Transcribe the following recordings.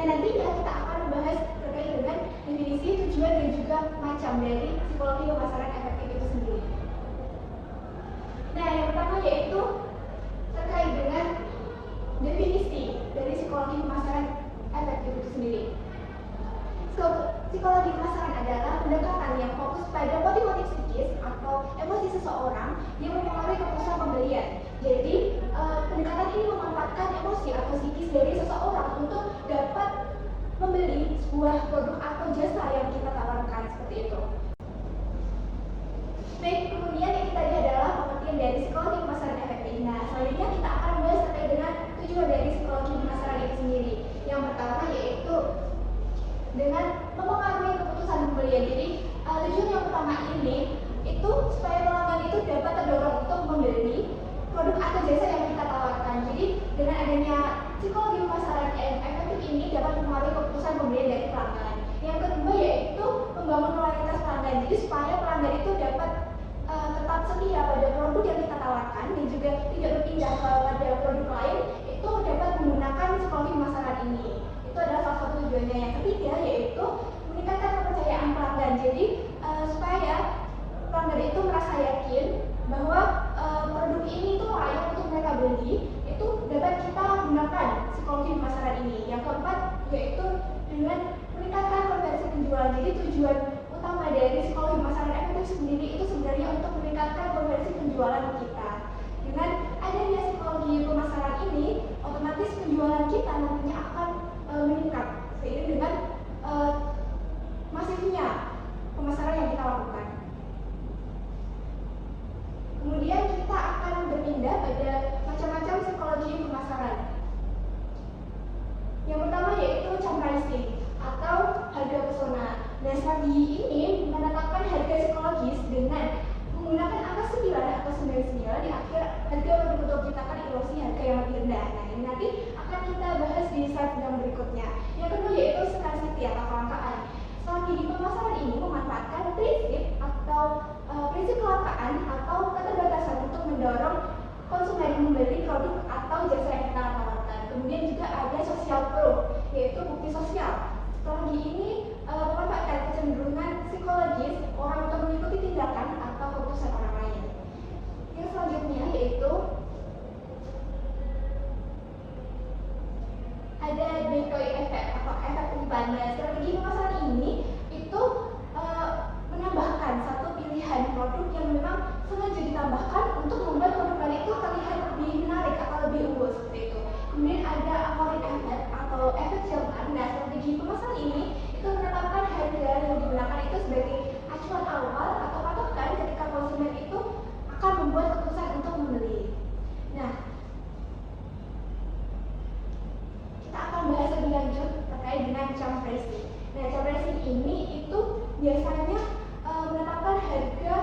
nantinya kita akan membahas terkait dengan definisi, tujuan, dan juga macam dari psikologi pemasaran efektif itu sendiri. Nah, yang pertama yaitu terkait dengan definisi dari psikologi pemasaran efektif itu sendiri. Psikologi pemasaran adalah pendekatan yang fokus pada motif-motif psikis atau emosi seseorang yang mempengaruhi keputusan pembelian. Jadi, pendekatan ini memanfaatkan emosi atau psikis dari seseorang untuk dapat membeli sebuah produk atau jasa yang kita tawarkan, seperti itu. Baik, kemudian yang tadi adalah pengertian dari psikologi pemasaran efektif. Nah, selanjutnya kita akan membahas terkait dengan tujuan dari psikologi pemasaran itu sendiri. Yang pertama yaitu dengan mempengaruhi keputusan pembelian. Jadi, tujuan yang pertama ini itu supaya pelanggan itu dapat terdorong untuk membeli produk atau jasa yang kita tawarkan. Jadi, dengan adanya psikologi pemasaran yang efektif ini dapat mempengaruhi keputusan pembelian dari pelanggan. Yang kedua yaitu membangun loyalitas pelanggan. Jadi, supaya pelanggan itu dapat tetap setia pada produk yang kita tawarkan dan juga tidak berpindah pada produk lain, itu dapat menggunakan psikologi pemasaran ini. Itu adalah salah satu tujuannya. Yang ketiga yaitu meningkatkan kepercayaan pelanggan. Jadi supaya pelanggan itu merasa yakin bahwa produk ini itu layak untuk mereka beli, itu dapat kita gunakan psikologi pemasaran ini. Yang keempat yaitu dengan meningkatkan konversi penjualan. Jadi tujuan utama dari psikologi pemasaran efektif sendiri itu sebenarnya untuk meningkatkan konversi penjualan kita. Dengan adanya psikologi pemasaran ini, otomatis penjualan kita nantinya akan meningkat seiring dengan masifnya pemasaran yang kita lakukan. Kemudian kita akan berpindah pada macam-macam psikologi pemasaran. Yang pertama yaitu charm pricing atau harga pesona. Nah, strategi ini menetapkan harga psikologis dengan menggunakan angka 9 atau 99 di akhir harga untuk menciptakan ilusi harga yang lebih rendah. Nah, ini nanti akan kita bahas di slide yang berikutnya. Yang kedua yaitu scarcity atau kelangkaan. Strategi pemasaran ini memanfaatkan prinsip atau prinsip kelangkaan atau keterbatasan untuk mendorong konsumen membeli produk atau jasa yang kita tawarkan. Kemudian juga ada social proof, yaitu bukti sosial. Strategi ini memanfaatkan kecenderungan psikologis orang untuk mengikuti tindakan atau keputusan orang lain. Yang selanjutnya yaitu ada decoy effect atau efek umpan. Nah, strategi pemasaran ini itu menambahkan satu pilihan produk yang memang sengaja ditambahkan untuk membuat produk lain itu terlihat lebih menarik atau lebih unggul, seperti itu. Kemudian ada avoid effect atau efek jerman. Nah, strategi pemasaran ini itu menetapkan harga yang digunakan itu sebagai acuan awal atau patokan ketika konsumen itu akan membuat keputusan untuk membeli. Nah, kita akan bahas lebih lanjut terkait dengan charm pricing. Nah, charm pricing ini itu biasanya menetapkan harga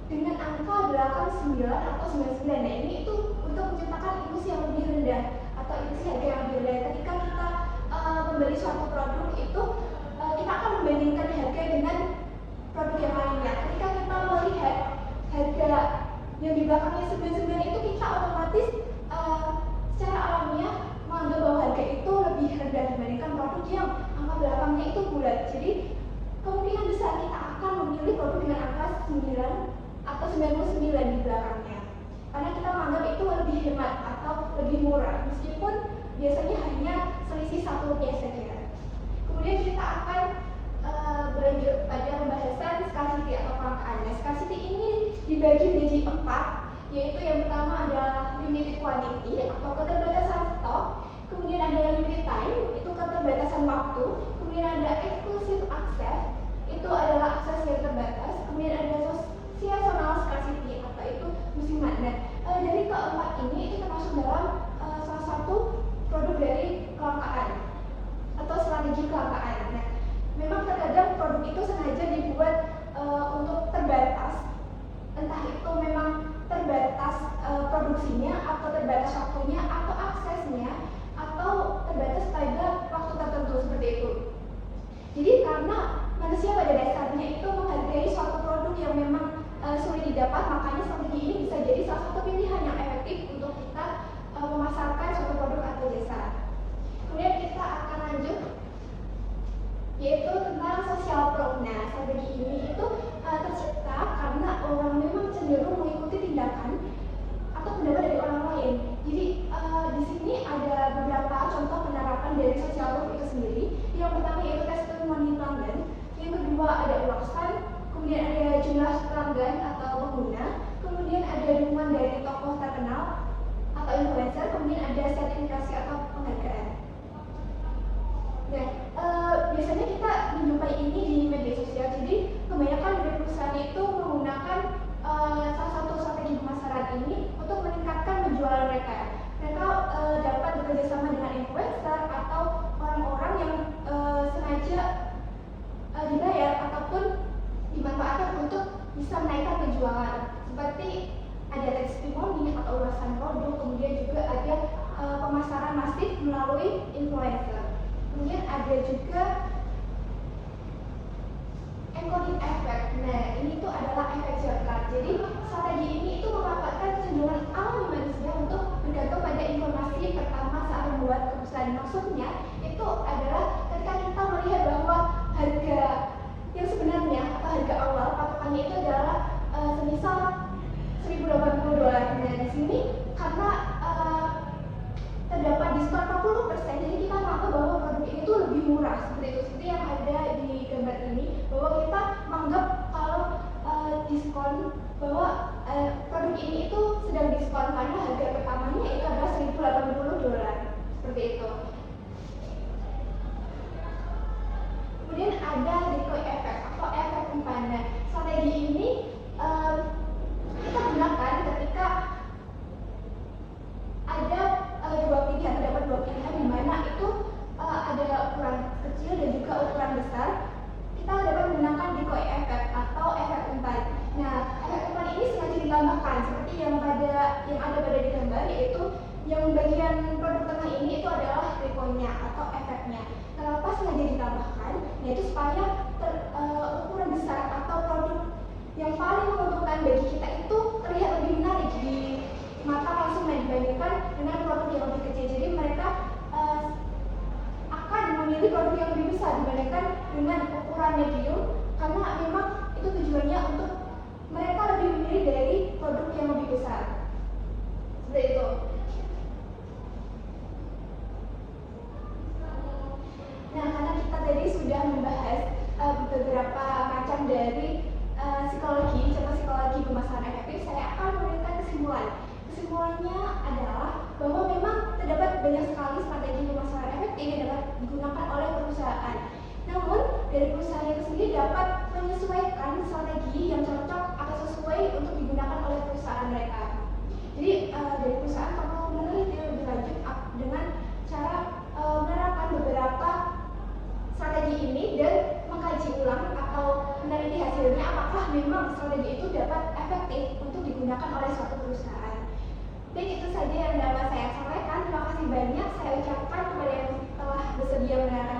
dengan angka 89 atau 99. Nah, ini itu untuk menciptakan ilusi yang lebih rendah atau ilusi harga yang lebih rendah. Ketika kita membeli suatu produk itu kita akan membandingkan harga dengan produk yang lainnya. Ketika kita melihat harga yang di belakangnya 99 itu, kita otomatis secara alamiah menganggap bahwa harga itu lebih rendah dibandingkan produk yang angka belakangnya itu bulat. Jadi kemungkinan besar kita akan memilih produk dengan angka 9 atau 99 di belakangnya, karena kita menganggap itu lebih hemat atau lebih murah, meskipun biasanya hanya selisih 1 rupiah saja. Kemudian kita akan berlanjut pada pembahasan scarcity atau kelangkaan. Nah, scarcity ini dibagi menjadi 4, yaitu yang pertama adalah limited quantity atau keterbatasan stok. Kemudian ada limited time, itu keterbatasan waktu. Kemudian ada exclusive access, itu adalah akses yang terbatas. Kemudian ada seasonal scarcity atau itu musiman. Nah, dari keempat ini itu termasuk dalam salah satu produk dari kelangkaan atau strategi kelangkaan. Nah, memang terkadang produk itu sengaja dibuat untuk terbatas, entah itu memang terbatas produksinya atau terbatas waktunya atau aksesnya atau terbatas pada waktu tertentu, seperti itu. Jadi karena manusia pada dasarnya itu menghargai suatu produk yang memang sulit didapat, makanya strategi ini bisa jadi salah satu pilihan yang efektif untuk kita memasarkan suatu produk atau jasa. Kemudian kita akan lanjut Nah, strategi ini itu tercipta karena orang memang cenderung mengikuti tindakan atau pendapat dari orang lain. Jadi di sini ada beberapa contoh penerapan dari social proof itu sendiri. Yang pertama yaitu testimoni pelanggan. Yang kedua ada ulasan. Kemudian ada jumlah pelanggan atau pengguna. Kemudian ada dukungan dari tokoh terkenal atau influencer. Kemudian ada sertifikasi atau penghargaan. Nah, biasanya kita menjumpai ini di media sosial. Jadi kebanyakan dari perusahaan itu menggunakan salah satu strategi pemasaran ini untuk meningkatkan penjualan mereka. Mereka dapat bekerja sama dengan influencer atau orang-orang yang sengaja dibayar ataupun dimanfaatkan untuk bisa menaikkan penjualan. Seperti ada testimoni atau ulasan produk, kemudian juga ada pemasaran masif melalui influencer. Kemudian ada juga encoding effect. Nah, ini tuh adalah efek shortcut. Jadi strategi ini itu memanfaatkan kecenderungan alami manusia untuk bergantung pada informasi pertama saat membuat keputusan. Maksudnya itu adalah ketika kita melihat bahwa harga yang sebenarnya atau harga awal patokannya itu adalah semisal $1.080. Nah, di sini karena terdapat diskon 40%, jadi kita menganggap bahwa produk ini tuh lebih murah. Seperti yang ada di gambar ini, bahwa kita menganggap kalau diskon bahwa produk ini itu sedang diskon karena harga pertamanya itu adalah $1.080. Seperti itu. Kemudian ada decoy effect atau efek umpan. Strategi ini kita gunakan ketika ada terdapat dua pilihan di mana itu ada ukuran kecil dan juga ukuran besar. Kita dapat menggunakan decoy effect atau efek umpan. Nah, efek umpan ini sengaja ditambahkan seperti yang ada pada di gambar, yaitu yang bagian produk tengah ini itu adalah decoy-nya atau efeknya. Kenapa sengaja ditambahkan? Yaitu supaya ukuran besar atau produk yang paling menguntungkan bagi kita itu terlihat lebih menarik di mata konsumen dibandingkan dengan produk yang lebih kecil. Jadi mereka akan memilih produk yang lebih besar dibandingkan dengan ukuran medium, karena memang itu tujuannya untuk mereka lebih memilih dari produk yang lebih besar. Seperti itu. Nah, karena kita tadi sudah membahas beberapa macam dari psikologi, contoh psikologi pemasaran efektif, saya akan memberikan kesimpulan. Kesimpulannya adalah bahwa memang terdapat banyak sekali strategi pemasaran efektif yang dapat digunakan oleh perusahaan. Namun, dari perusahaan itu sendiri dapat menyesuaikan strategi yang cocok atau sesuai untuk digunakan oleh perusahaan mereka. Jadi, dari perusahaan perlu meneliti lebih lanjut dengan cara menerapkan beberapa strategi ini dan mengkaji ulang atau meneliti hasilnya apakah memang strategi itu dapat efektif untuk digunakan oleh suatu perusahaan. Dan itu saja yang dapat saya sampaikan. Terima kasih banyak saya ucapkan kepada yang telah bersedia mendengarkan